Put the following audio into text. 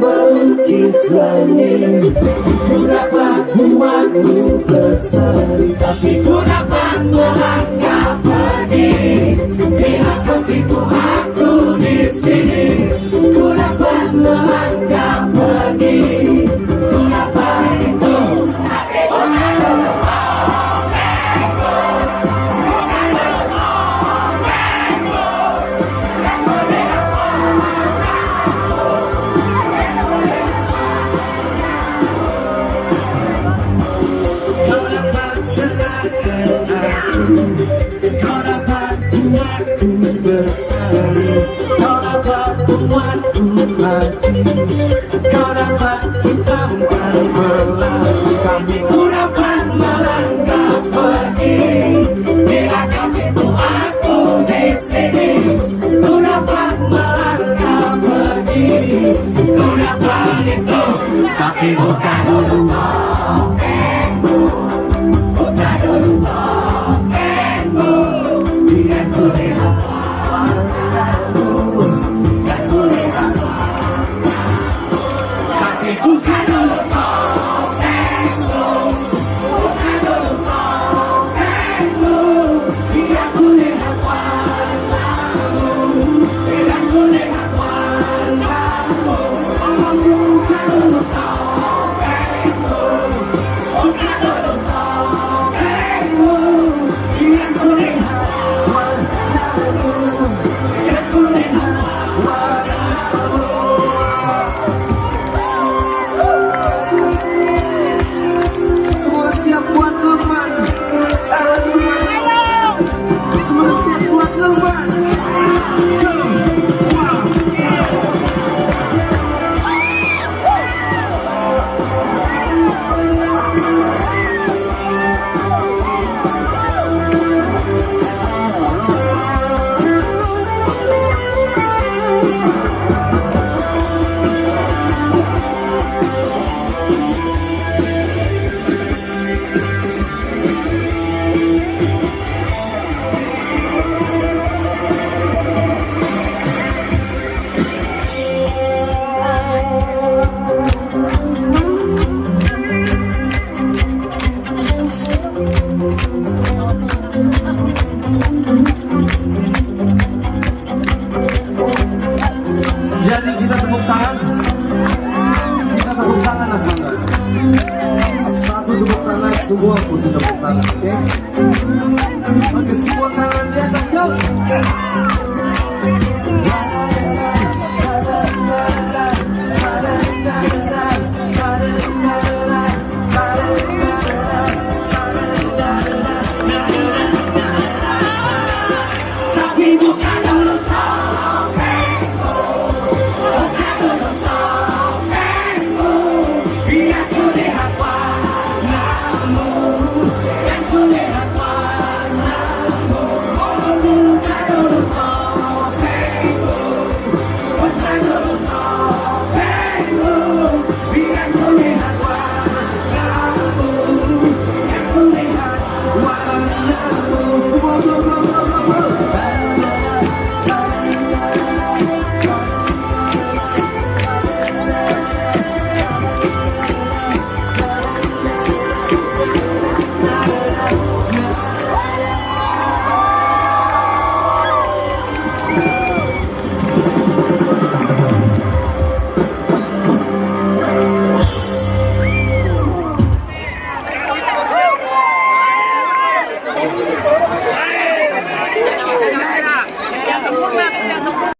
melukis langit. Ku dapat buatmu berseri, tapi ku dapat melangkah pergi. Bila kau tipu aku di sini, ku dapat melangkah pergi. Ku dapat itu, tapi bukan untuk topengmu. Bukan untuk topengmu. Dan melihat wajahmu. Kau dapat serahkan aku, kau dapat buatku berseri, kau dapat buatku lagi, kau dapat hitamkan pelangi kami. Ku dapat melangkah pergi. Bila kau tipu aku di sini, ku dapat melangkah pergi. Ku dapat itu, tapi bukan dulu topengmu. Bukan dulu topengmu. Biar ku lihat wajahmu, biar ku lihat wajahmu. Tapi bukan dulu topengmu. Bukan dulu topengmu. Biar ku lihat wajahmu, biar ku lihat wajahmu. Oh, bukan dulu topengmu. Bukan dulu topengmu. Biar ku lihat wajahmu, biar ku lihat wajahmu. Semua siap buat teman. Semua siap buat teman. Jadi kita tepuk tangan. Kita tepuk tangan apa enggak? Satu tepuk tangan, semua mesti tepuk tangan, oke? Oke, semua tangan di atas, go!